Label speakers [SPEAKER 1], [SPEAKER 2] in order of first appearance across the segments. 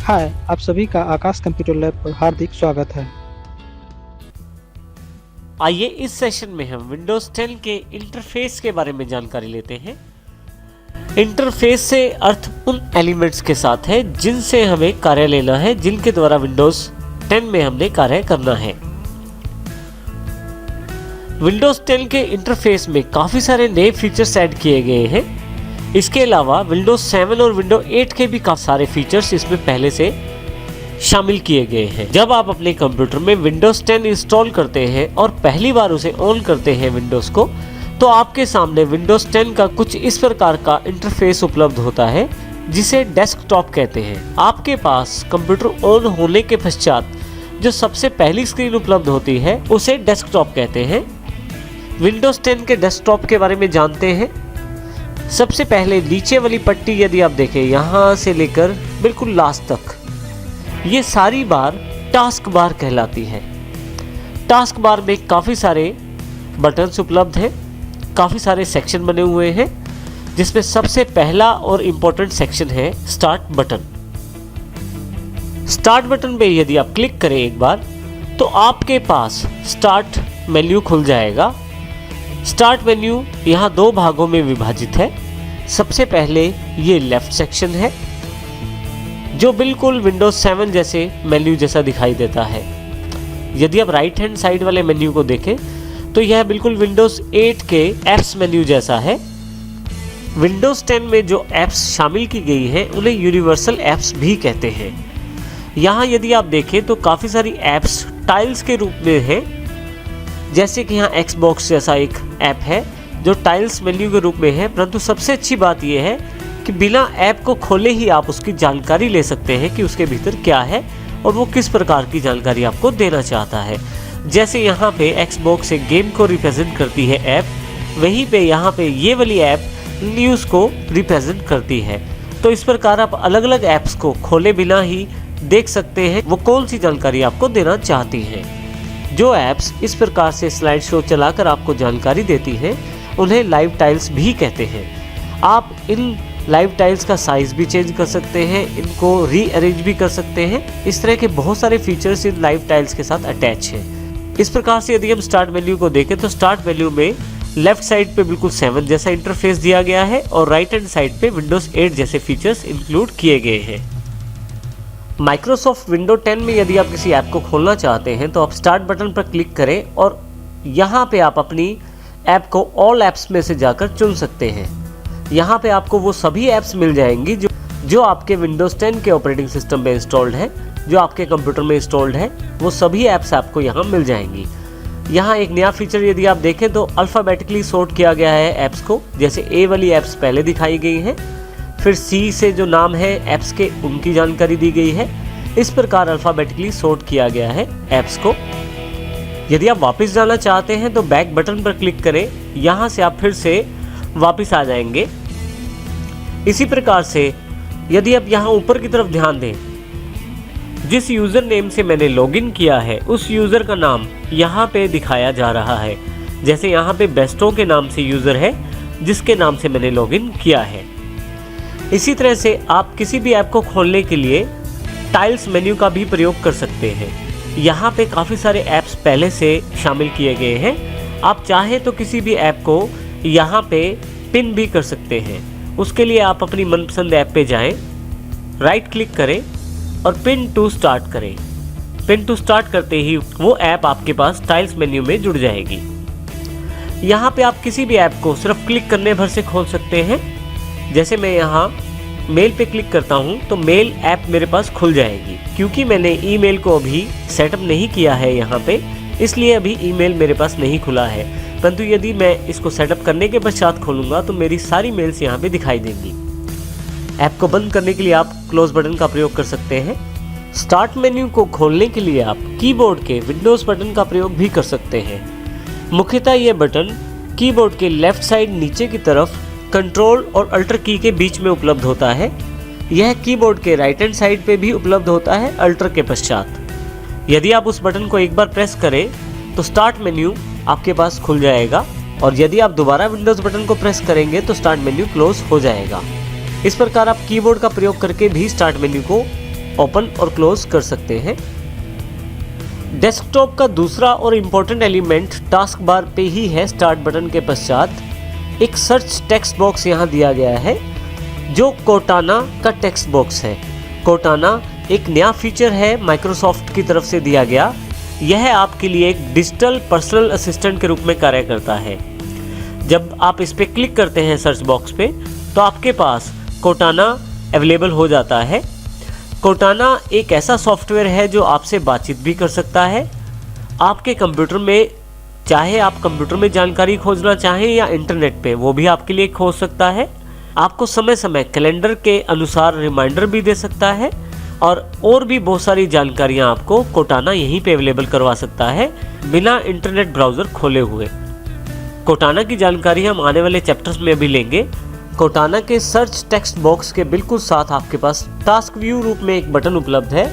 [SPEAKER 1] हाय, आप सभी का आकाश कंप्यूटर लैब पर हार्दिक स्वागत है।
[SPEAKER 2] आइए इस सेशन में हम विंडोज 10 के इंटरफेस के बारे में जानकारी लेते हैं। इंटरफेस से अर्थ उन एलिमेंट्स के साथ है जिनसे हमें कार्य लेना है, जिनके द्वारा विंडोज 10 में हमने कार्य करना है। विंडोज 10 के इंटरफेस में काफ़ी सारे नए फीचर्स ऐड किए गए हैं। इसके अलावा विंडोज 7 और विंडोज 8 के भी काफ़ी सारे फीचर्स इसमें पहले से शामिल किए गए हैं। जब आप अपने कंप्यूटर में विंडोज 10 इंस्टॉल करते हैं और पहली बार उसे ऑन करते हैं विंडोज को, तो आपके सामने विंडोज 10 का कुछ इस प्रकार का इंटरफेस उपलब्ध होता है जिसे डेस्कटॉप कहते हैं। आपके पास कंप्यूटर ऑन होने के पश्चात जो सबसे पहली स्क्रीन उपलब्ध होती है उसे डेस्कटॉप कहते हैं। विंडोज 10 के डेस्कटॉप के बारे में जानते हैं। सबसे पहले नीचे वाली पट्टी यदि आप देखें, यहाँ से लेकर बिल्कुल लास्ट तक, ये सारी बार टास्क बार कहलाती है। टास्क बार में काफ़ी सारे बटन्स उपलब्ध हैं, काफ़ी सारे सेक्शन बने हुए हैं, जिसमें सबसे पहला और इम्पोर्टेंट सेक्शन है स्टार्ट बटन। स्टार्ट बटन पे यदि आप क्लिक करें एक बार, तो आपके पास स्टार्ट मेन्यू खुल जाएगा। स्टार्ट मेन्यू यहाँ दो भागों में विभाजित है। सबसे पहले ये लेफ्ट सेक्शन है जो बिल्कुल विंडोज 7 जैसे मेन्यू जैसा दिखाई देता है। यदि आप राइट हैंड साइड वाले मेन्यू को देखें तो यह बिल्कुल विंडोज 8 के एप्स मेन्यू जैसा है। विंडोज 10 में जो एप्स शामिल की गई हैं उन्हें यूनिवर्सल एप्स भी कहते हैं। यहाँ यदि आप देखें तो काफ़ी सारी एप्स टाइल्स के रूप में है, जैसे कि यहाँ एक्सबॉक्स जैसा एक ऐप है जो टाइल्स मेन्यू के रूप में है। परंतु सबसे अच्छी बात यह है कि बिना ऐप को खोले ही आप उसकी जानकारी ले सकते हैं कि उसके भीतर क्या है और वो किस प्रकार की जानकारी आपको देना चाहता है। जैसे यहाँ पे एक्सबॉक्स एक गेम को रिप्रेजेंट करती है ऐप, वहीं पे यहाँ पे ये वाली ऐप न्यूज़ को रिप्रेजेंट करती है। तो इस प्रकार आप अलग अलग ऐप्स को खोले बिना ही देख सकते हैं वो कौन सी जानकारी आपको देना चाहती है। जो ऐप्स इस प्रकार से स्लाइड शो चलाकर आपको जानकारी देती हैं उन्हें लाइव टाइल्स भी कहते हैं। आप इन लाइव टाइल्स का साइज भी चेंज कर सकते हैं, इनको रीअरेंज भी कर सकते हैं। इस तरह के बहुत सारे फीचर्स इन लाइव टाइल्स के साथ अटैच हैं। इस प्रकार से यदि हम स्टार्ट मेन्यू को देखें तो स्टार्ट मेन्यू में लेफ्ट साइड पे बिल्कुल 7 जैसा इंटरफेस दिया गया है और राइट हैंड साइड पे विंडोज 8 जैसे फीचर्स इंक्लूड किए गए हैं। माइक्रोसॉफ्ट विंडो 10 में यदि आप किसी ऐप को खोलना चाहते हैं तो आप स्टार्ट बटन पर क्लिक करें और यहाँ पे आप अपनी ऐप को ऑल ऐप्स में से जाकर चुन सकते हैं। यहाँ पे आपको वो सभी ऐप्स मिल जाएंगी जो आपके विंडोज 10 के ऑपरेटिंग सिस्टम में इंस्टॉल्ड है, जो आपके कंप्यूटर में इंस्टॉल्ड है, वो सभी ऐप्स आपको यहाँ मिल जाएंगी। यहाँ एक नया फीचर यदि आप देखें तो अल्फ़ाबेटिकली सॉर्ट किया गया है ऐप्स को। जैसे ए वाली ऐप्स पहले दिखाई गई हैं, फिर सी से जो नाम है ऐप्स के उनकी जानकारी दी गई है। इस प्रकार अल्फ़ाबेटिकली सॉर्ट किया गया है ऐप्स को। यदि आप वापस जाना चाहते हैं तो बैक बटन पर क्लिक करें, यहाँ से आप फिर से वापस आ जाएंगे। इसी प्रकार से यदि आप यहाँ ऊपर की तरफ ध्यान दें, जिस यूज़र नेम से मैंने लॉगिन किया है उस यूज़र का नाम यहाँ पे दिखाया जा रहा है। जैसे यहाँ पे बेस्टो के नाम से यूज़र है जिसके नाम से मैंने लॉगिन किया है। इसी तरह से आप किसी भी ऐप को खोलने के लिए टाइल्स मेन्यू का भी प्रयोग कर सकते हैं। यहाँ पे काफ़ी सारे ऐप्स पहले से शामिल किए गए हैं। आप चाहें तो किसी भी ऐप को यहाँ पे पिन भी कर सकते हैं। उसके लिए आप अपनी मनपसंद ऐप पे जाएं, राइट क्लिक करें और पिन टू स्टार्ट करें। पिन टू स्टार्ट करते ही वो ऐप आपके पास टाइल्स मेन्यू में जुड़ जाएगी। यहाँ पे आप किसी भी ऐप को सिर्फ क्लिक करने भर से खोल सकते हैं। जैसे मैं यहाँ मेल पे क्लिक करता हूँ तो मेल ऐप मेरे पास खुल जाएगी। क्योंकि मैंने ईमेल को अभी सेटअप नहीं किया है यहाँ पे, इसलिए अभी ईमेल मेरे पास नहीं खुला है। परंतु यदि मैं इसको सेटअप करने के पश्चात खोलूँगा तो मेरी सारी मेल्स यहाँ पे दिखाई देंगी। ऐप को बंद करने के लिए आप क्लोज बटन का प्रयोग कर सकते हैं। स्टार्ट मेन्यू को खोलने के लिए आप कीबोर्ड के विंडोज़ बटन का प्रयोग भी कर सकते हैं। मुख्यतः ये बटन कीबोर्ड के लेफ्ट साइड नीचे की तरफ कंट्रोल और अल्टर की के बीच में उपलब्ध होता है। यह कीबोर्ड के राइट हैंड साइड पे भी उपलब्ध होता है अल्टर के पश्चात। यदि आप उस बटन को एक बार प्रेस करें तो स्टार्ट मेन्यू आपके पास खुल जाएगा और यदि आप दोबारा विंडोज़ बटन को प्रेस करेंगे तो स्टार्ट मेन्यू क्लोज हो जाएगा। इस प्रकार आप कीबोर्ड का प्रयोग करके भी स्टार्ट मेन्यू को ओपन और क्लोज कर सकते हैं। डेस्कटॉप का दूसरा और इम्पोर्टेंट एलिमेंट टास्क बार पे ही है। स्टार्ट बटन के पश्चात एक सर्च टेक्स्ट बॉक्स यहाँ दिया गया है जो कोर्टाना का टेक्स्ट बॉक्स है। कोर्टाना एक नया फीचर है माइक्रोसॉफ्ट की तरफ से दिया गया। यह आपके लिए एक डिजिटल पर्सनल असिस्टेंट के रूप में कार्य करता है। जब आप इस पर क्लिक करते हैं सर्च बॉक्स पे तो आपके पास कोर्टाना अवेलेबल हो जाता है। कोर्टाना एक ऐसा सॉफ्टवेयर है जो आपसे बातचीत भी कर सकता है। आपके कंप्यूटर में, चाहे आप कंप्यूटर में जानकारी खोजना चाहें या इंटरनेट पे, वो भी आपके लिए खोज सकता है। आपको समय समय कैलेंडर के अनुसार रिमाइंडर भी दे सकता है और भी बहुत सारी जानकारियां आपको कोर्टाना यहीं पे अवेलेबल करवा सकता है बिना इंटरनेट ब्राउज़र खोले हुए। कोर्टाना की जानकारी हम आने वाले चैप्टर्स में भी लेंगे। कोर्टाना के सर्च टेक्स्ट बॉक्स के बिल्कुल साथ आपके पास टास्क व्यू रूप में एक बटन उपलब्ध है।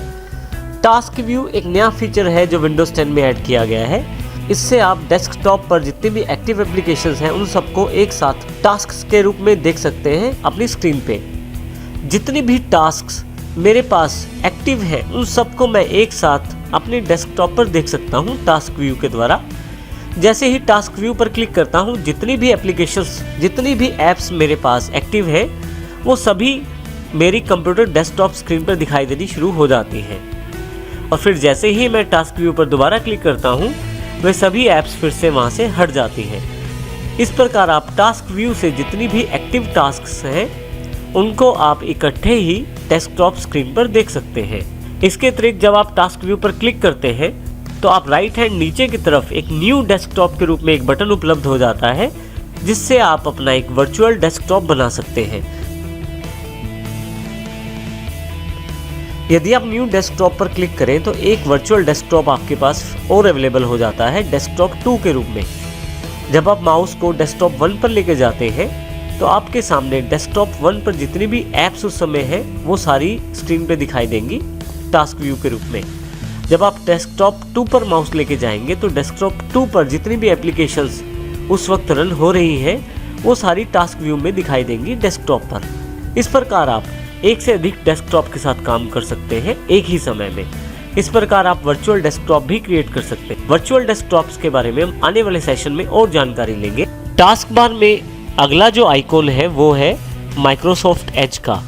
[SPEAKER 2] टास्क व्यू एक नया फीचर है जो विंडोज़ 10 में ऐड किया गया है। इससे आप डेस्कटॉप पर जितनी भी एक्टिव एप्लीकेशंस हैं उन सबको एक साथ टास्क्स के रूप में देख सकते हैं अपनी स्क्रीन पे। जितनी भी टास्क्स मेरे पास एक्टिव है उन सबको मैं एक साथ अपने डेस्कटॉप पर देख सकता हूँ टास्क व्यू के द्वारा। जैसे ही टास्क व्यू पर क्लिक करता हूँ, जितनी भी एप्लीकेशंस, जितनी भी ऐप्स मेरे पास एक्टिव है वो सभी मेरी कंप्यूटर डेस्कटॉप स्क्रीन पर दिखाई देनी शुरू हो जाती हैं। और फिर जैसे ही मैं टास्क व्यू पर दोबारा क्लिक करता हूँ वे सभी ऐप्स फिर से वहाँ से हट जाती हैं। इस प्रकार आप टास्क व्यू से जितनी भी एक्टिव टास्क्स हैं उनको आप इकट्ठे ही डेस्कटॉप स्क्रीन पर देख सकते हैं। इसके अतिरिक्त जब आप टास्क व्यू पर क्लिक करते हैं तो आप राइट हैंड नीचे की तरफ एक न्यू डेस्कटॉप के रूप में एक बटन उपलब्ध हो जाता है जिससे आप अपना एक वर्चुअल डेस्कटॉप बना सकते हैं। यदि आप न्यू डेस्कटॉप पर क्लिक करें तो एक वर्चुअल डेस्कटॉप आपके पास और अवेलेबल हो जाता है डेस्कटॉप 2 के रूप में। जब आप माउस को डेस्कटॉप 1 पर लेके जाते हैं तो आपके सामने डेस्कटॉप 1 पर जितनी भी ऐप्स उस समय हैं वो सारी स्क्रीन पे दिखाई देंगी टास्क व्यू के रूप में। जब आप डेस्कटॉप 2 पर माउस लेके जाएंगे तो डेस्कटॉप 2 पर जितनी भी एप्लीकेशंस उस वक्त रन हो रही हैं वो सारी टास्क व्यू में दिखाई देंगी डेस्कटॉप पर। इस प्रकार आप एक से अधिक डेस्कटॉप के साथ काम कर सकते हैं एक ही समय में। इस प्रकार आप वर्चुअल डेस्कटॉप भी क्रिएट कर सकते हैं। वर्चुअल डेस्कटॉप्स के बारे में हम आने वाले सेशन में और जानकारी लेंगे। टास्क बार में अगला जो आइकॉन है वो है माइक्रोसॉफ्ट एज का।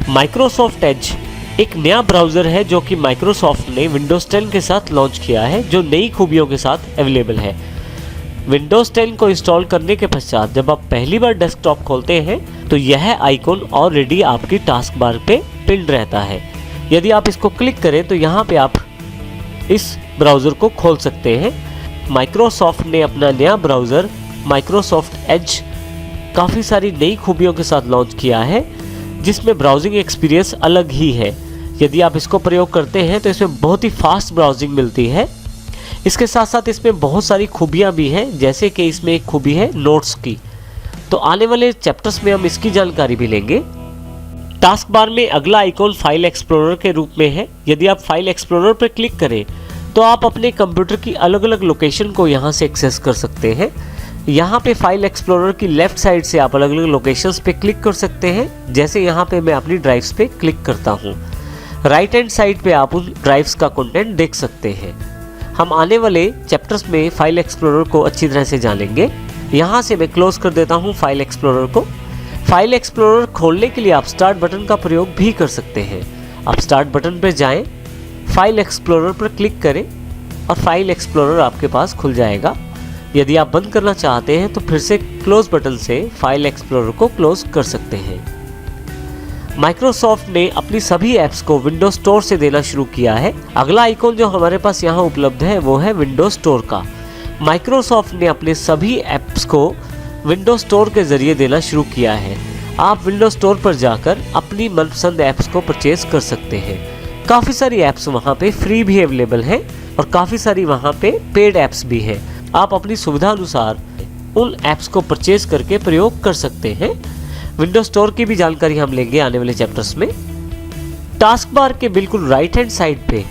[SPEAKER 2] माइक्रोसॉफ्ट एज एक नया ब्राउज़र है जो कि माइक्रोसॉफ्ट ने विंडोज़ 10 के साथ लॉन्च किया है, जो नई खूबियों के साथ अवेलेबल है। विंडोज़ 10 को इंस्टॉल करने के पश्चात जब आप पहली बार डेस्कटॉप खोलते हैं तो यह आइकॉन ऑलरेडी आपकी टास्क बार पे पिन रहता है। यदि आप इसको क्लिक करें तो यहाँ पे आप इस ब्राउज़र को खोल सकते हैं। माइक्रोसॉफ्ट ने अपना नया ब्राउज़र माइक्रोसॉफ्ट एज काफ़ी सारी नई खूबियों के साथ लॉन्च किया है जिसमें ब्राउजिंग एक्सपीरियंस अलग ही है। यदि आप इसको प्रयोग करते हैं तो इसमें बहुत ही फास्ट ब्राउजिंग मिलती है। इसके साथ साथ इसमें बहुत सारी खूबियां भी हैं, जैसे कि इसमें एक खूबी है नोट्स की। तो आने वाले चैप्टर्स में हम इसकी जानकारी भी लेंगे। टास्क बार में अगला आइकॉन फाइल एक्सप्लोरर के रूप में है। यदि आप फाइल एक्सप्लोरर पर क्लिक करें तो आप अपने कंप्यूटर की अलग अलग लोकेशन को यहाँ से एक्सेस कर सकते हैं। यहाँ पे फाइल एक्सप्लोरर की लेफ्ट साइड से आप अलग अलग लोकेशंस पे क्लिक कर सकते हैं। जैसे यहाँ पे मैं अपनी ड्राइव्स पे क्लिक करता हूँ, राइट हैंड साइड पे आप उन ड्राइव्स का कंटेंट देख सकते हैं। हम आने वाले चैप्टर्स में फाइल एक्सप्लोरर को अच्छी तरह से जानेंगे। यहाँ से मैं क्लोज कर देता हूँ फाइल एक्सप्लोरर को। फाइल एक्सप्लोरर खोलने के लिए आप स्टार्ट बटन का प्रयोग भी कर सकते हैं। आप स्टार्ट बटन पर जाएँ, फाइल एक्सप्लोरर पर क्लिक करें और फाइल एक्सप्लोरर आपके पास खुल जाएगा। यदि आप बंद करना चाहते हैं तो फिर से क्लोज बटन से फाइल एक्सप्लोरर को क्लोज कर सकते हैं। माइक्रोसॉफ्ट ने अपनी सभी ऐप्स को विंडोज स्टोर से देना शुरू किया है। अगला आइकॉन जो हमारे पास यहाँ उपलब्ध है वो है विंडोज स्टोर का। माइक्रोसॉफ्ट ने अपने सभी ऐप्स को विंडोज स्टोर के जरिए देना शुरू किया है। आप विंडोज स्टोर पर जाकर अपनी मनपसंद ऐप्स को परचेज कर सकते हैं। काफ़ी सारी ऐप्स वहाँ पे फ्री भी अवेलेबल हैं और काफ़ी सारी वहाँ पे पेड ऐप्स भी हैं। आप अपनी सुविधा अनुसार उन ऐप्स को परचेज करके प्रयोग कर सकते हैं। विंडोज स्टोर की भी जानकारी हम लेंगे आने वाले चैप्टर्स में। टास्क बार के बिल्कुल राइट हैंड साइड पे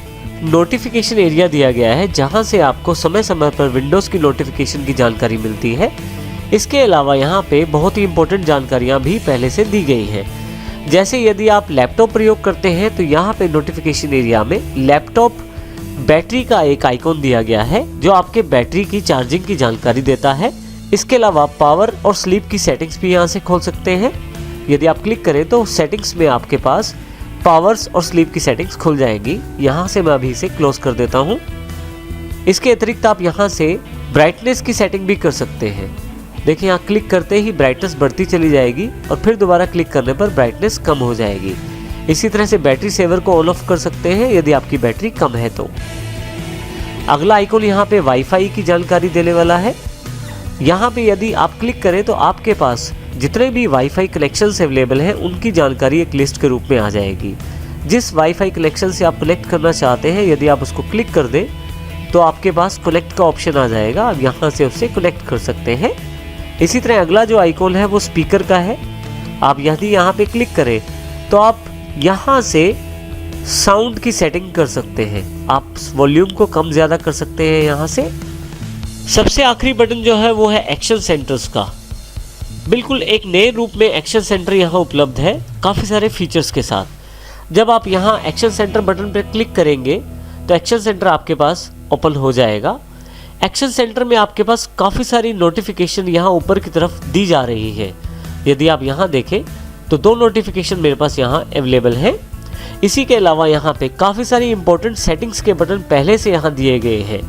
[SPEAKER 2] नोटिफिकेशन एरिया दिया गया है, जहां से आपको समय समय पर विंडोज़ की नोटिफिकेशन की जानकारी मिलती है। इसके अलावा यहाँ पे बहुत ही इंपॉर्टेंट जानकारियाँ भी पहले से दी गई हैं। जैसे यदि आप लैपटॉप प्रयोग करते हैं तो यहाँ पे नोटिफिकेशन एरिया में लैपटॉप बैटरी का एक आइकॉन दिया गया है जो आपके बैटरी की चार्जिंग की जानकारी देता है। इसके अलावा पावर और स्लीप की सेटिंग्स भी यहाँ से खोल सकते हैं। यदि आप क्लिक करें तो सेटिंग्स में आपके पास पावर्स और स्लीप की सेटिंग्स खुल जाएंगी। यहाँ से मैं अभी इसे क्लोज कर देता हूँ। इसके अतिरिक्त आप यहाँ से ब्राइटनेस की सेटिंग भी कर सकते हैं। देखिए यहाँ क्लिक करते ही ब्राइटनेस बढ़ती चली जाएगी और फिर दोबारा क्लिक करने पर ब्राइटनेस कम हो जाएगी। इसी तरह से बैटरी सेवर को ऑन ऑफ कर सकते हैं यदि आपकी बैटरी कम है तो। अगला आइकॉन यहाँ पे वाईफाई की जानकारी देने वाला है। यहाँ पे यदि आप क्लिक करें तो आपके पास जितने भी वाईफाई कनेक्शंस अवेलेबल हैं उनकी जानकारी एक लिस्ट के रूप में आ जाएगी। जिस वाईफाई कनेक्शन से आप कनेक्ट करना चाहते हैं यदि आप उसको क्लिक कर दें तो आपके पास कनेक्ट का ऑप्शन आ जाएगा। आप यहाँ से उससे कनेक्ट कर सकते हैं। इसी तरह अगला जो आइकॉन है वो स्पीकर का है। आप यदि यहाँ पे क्लिक करें तो आप यहाँ से साउंड की सेटिंग कर सकते हैं। आप वॉल्यूम को कम ज़्यादा कर सकते हैं यहाँ से। सबसे आखिरी बटन जो है वो है एक्शन सेंटर्स का। बिल्कुल एक नए रूप में एक्शन सेंटर यहाँ उपलब्ध है काफ़ी सारे फीचर्स के साथ। जब आप यहाँ एक्शन सेंटर बटन पर क्लिक करेंगे तो एक्शन सेंटर आपके पास ओपन हो जाएगा। एक्शन सेंटर में आपके पास काफ़ी सारी नोटिफिकेशन यहाँ ऊपर की तरफ दी जा रही है। यदि आप यहाँ देखें तो 2 नोटिफिकेशन मेरे पास यहाँ अवेलेबल हैं। इसी के अलावा यहाँ पे काफ़ी सारी इंपॉर्टेंट सेटिंग्स के बटन पहले से यहाँ दिए गए हैं।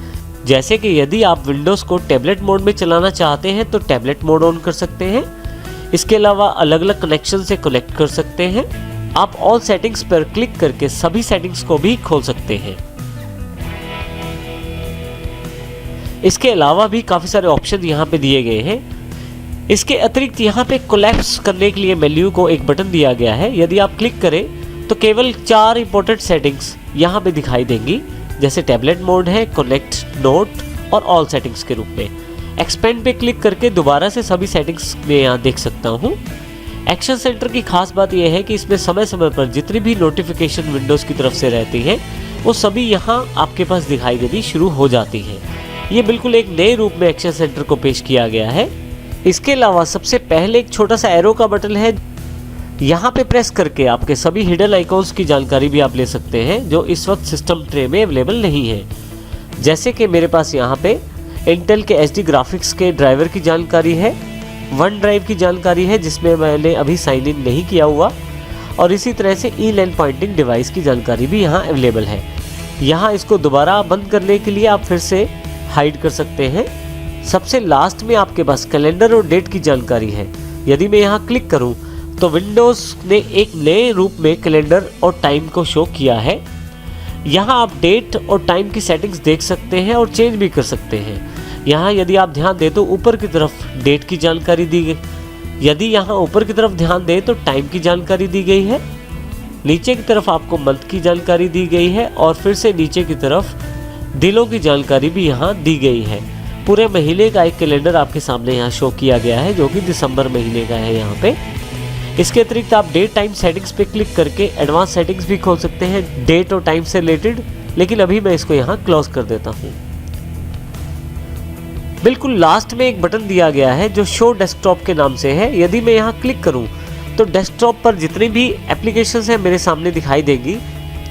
[SPEAKER 2] जैसे कि यदि आप विंडोज़ को टैबलेट मोड में चलाना चाहते हैं तो टैबलेट मोड ऑन कर सकते हैं। इसके अलावा अलग अलग कनेक्शन से कनेक्ट कर सकते हैं। आप ऑल सेटिंग्स पर क्लिक करके सभी सेटिंग्स को भी खोल सकते हैं। इसके अलावा भी काफ़ी सारे ऑप्शन यहाँ पे दिए गए हैं। इसके अतिरिक्त यहाँ पे कोलैप्स करने के लिए मेन्यू को एक बटन दिया गया है। यदि आप क्लिक करें तो केवल 4 इंपॉर्टेंट सेटिंग्स यहाँ पे दिखाई देंगी, जैसे टैबलेट मोड है, कनेक्ट, नोट और ऑल सेटिंग्स के रूप में। एक्सपेंड पे क्लिक करके दोबारा से सभी सेटिंग्स में यहाँ देख सकता हूँ। एक्शन सेंटर की खास बात यह है कि इसमें समय समय पर जितनी भी नोटिफिकेशन विंडोज़ की तरफ से रहती है वो सभी यहाँ आपके पास दिखाई देनी शुरू हो जाती है। ये बिल्कुल एक नए रूप में एक्शन सेंटर को पेश किया गया है। इसके अलावा सबसे पहले एक छोटा सा एरो का बटन है। यहाँ पे प्रेस करके आपके सभी हिडन आइकॉन्स की जानकारी भी आप ले सकते हैं जो इस वक्त सिस्टम ट्रे में अवेलेबल नहीं है। जैसे कि मेरे पास यहाँ पे इंटेल के HD ग्राफिक्स के ड्राइवर की जानकारी है, वन ड्राइव की जानकारी है जिसमें मैंने अभी साइन इन नहीं किया हुआ, और इसी तरह से ई-लैन पॉइंटिंग डिवाइस की जानकारी भी यहाँ अवेलेबल है। यहाँ इसको दोबारा बंद करने के लिए आप फिर से हाइड कर सकते हैं। सबसे लास्ट में आपके पास कैलेंडर और डेट की जानकारी है। यदि मैं यहाँ क्लिक करूँ तो विंडोज़ ने एक नए रूप में कैलेंडर और टाइम को शो किया है। यहाँ आप डेट और टाइम की सेटिंग्स देख सकते हैं और चेंज भी कर सकते हैं। यहाँ यदि आप ध्यान दें तो ऊपर की तरफ डेट की जानकारी दी गई, यदि यहाँ ऊपर की तरफ ध्यान दें तो टाइम की जानकारी दी गई है, नीचे की तरफ आपको मंथ की जानकारी दी गई है और फिर से नीचे की तरफ दिनों की जानकारी भी यहाँ दी गई है। पूरे महीने का एक कैलेंडर आपके सामने यहाँ शो किया गया है जो कि दिसंबर महीने का है यहाँ पे। इसके अतिरिक्त आप डेट टाइम सेटिंग्स पे क्लिक करके एडवांस सेटिंग्स भी खोल सकते हैं डेट और टाइम से रिलेटेड, लेकिन अभी मैं इसको यहाँ क्लोज कर देता हूँ। बिल्कुल लास्ट में एक बटन दिया गया है जो शो डेस्कटॉप के नाम से है। यदि मैं यहाँ क्लिक करूँ तो डेस्कटॉप पर जितनी भी एप्लीकेशंस हैं मेरे सामने दिखाई देगी।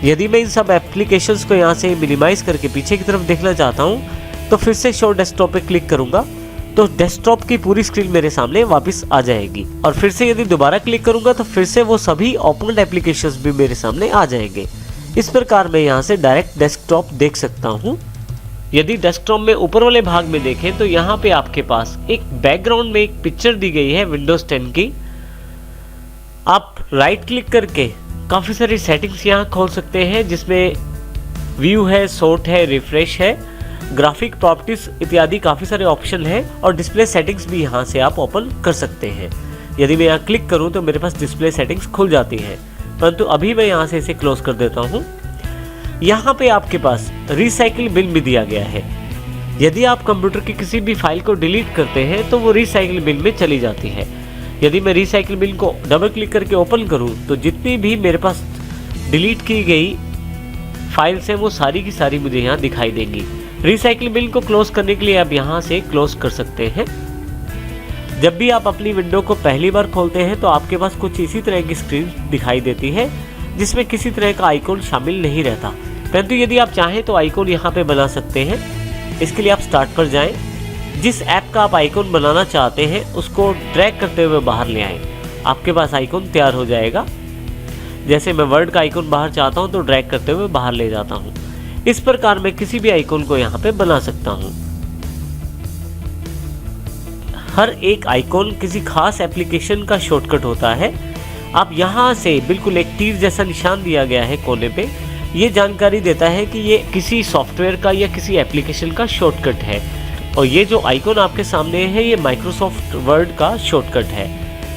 [SPEAKER 2] यदि मैं इन सब एप्लीकेशंस को यहाँ से मिनिमाइज़ करके पीछे की तरफ देखना चाहता हूँ तो फिर से शो डेस्कटॉप पे क्लिक करूँगा तो डेस्कटॉप की पूरी स्क्रीन मेरे सामने वापस आ जाएगी, और फिर से यदि दोबारा क्लिक करूँगा तो फिर से वो सभी ओपन एप्लीकेशंस भी मेरे सामने आ जाएंगे। इस प्रकार मैं यहाँ से डायरेक्ट डेस्कटॉप देख सकता हूँ। यदि डेस्कटॉप में ऊपर वाले भाग में देखें तो यहाँ पे आपके पास एक बैकग्राउंड में एक पिक्चर दी गई है विंडोज़ 10 की। आप राइट क्लिक करके काफ़ी सारी सेटिंग्स यहाँ खोल सकते हैं जिसमें व्यू है, सॉर्ट है, रिफ्रेश है, ग्राफिक प्रॉपर्टीज इत्यादि काफ़ी सारे ऑप्शन हैं, और डिस्प्ले सेटिंग्स भी यहाँ से आप ओपन कर सकते हैं। यदि मैं यहाँ क्लिक करूँ तो मेरे पास डिस्प्ले सेटिंग्स खुल जाती है, परंतु अभी मैं यहाँ से इसे क्लोज कर देता हूँ। यहाँ पे आपके पास रिसाइकिल बिन भी दिया गया है। यदि आप कंप्यूटर की किसी भी फाइल को डिलीट करते हैं तो वो रिसाइकिल बिन में चली जाती है। यदि मैं रिसाइकिल बिन को डबल क्लिक करके ओपन करूं तो जितनी भी मेरे पास डिलीट की गई फाइल्स हैं वो सारी की सारी मुझे यहाँ दिखाई देंगी। रिसाइकिल बिन को क्लोज करने के लिए आप यहाँ से क्लोज कर सकते हैं। जब भी आप अपनी विंडो को पहली बार खोलते हैं तो आपके पास कुछ इसी तरह की स्क्रीन दिखाई देती है जिसमें किसी तरह का आइकॉन शामिल नहीं रहता। परंतु यदि आप चाहें तो आइकॉन यहाँ पे बना सकते हैं। इसके लिए आप स्टार्ट पर जाएं, जिस ऐप का आप आइकॉन बनाना चाहते हैं उसको ड्रैग करते हुए बाहर ले आएं, आपके पास आइकॉन तैयार हो जाएगा। जैसे मैं वर्ड का आइकॉन बाहर चाहता हूँ तो ड्रैग करते हुए बाहर ले जाता हूँ। इस प्रकार मैं किसी भी आइकॉन को यहाँ पे बना सकता हूँ। हर एक आइकॉन किसी खास एप्लीकेशन का शॉर्टकट होता है। आप यहाँ से बिल्कुल एक तीर जैसा निशान दिया गया है कोने पे, ये जानकारी देता है कि ये किसी सॉफ्टवेयर का या किसी एप्लीकेशन का शॉर्टकट है। और ये जो आइकॉन आपके सामने है ये माइक्रोसॉफ्ट वर्ड का शॉर्टकट है।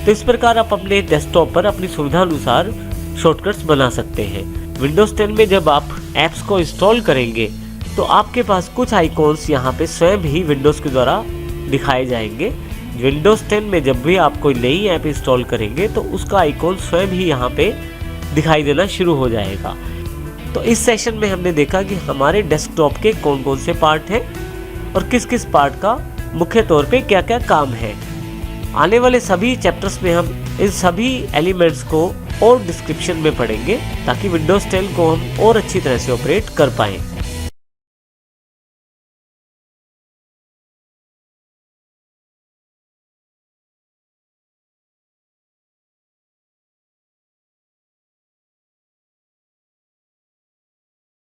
[SPEAKER 2] तो इस प्रकार आप अपने डेस्कटॉप पर अपनी सुविधा अनुसार शॉर्टकट्स बना सकते हैं। विंडोज़ 10 में जब आप ऐप्स को इंस्टॉल करेंगे तो आपके पास कुछ आइकॉन्स यहाँ पे स्वयं ही विंडोज़ के द्वारा दिखाए जाएंगे। विंडोज़ 10 में जब भी आप कोई नई ऐप इंस्टॉल करेंगे तो उसका आइकॉन स्वयं ही यहाँ पे दिखाई देना शुरू हो जाएगा। तो इस सेशन में हमने देखा कि हमारे डेस्कटॉप के कौन कौन से पार्ट हैं और किस किस पार्ट का मुख्य तौर पे क्या क्या काम है। आने वाले सभी चैप्टर्स में हम इन सभी एलिमेंट्स को और डिस्क्रिप्शन में पढ़ेंगे ताकि विंडोज़ 10 को हम और अच्छी तरह से ऑपरेट कर पाएँ।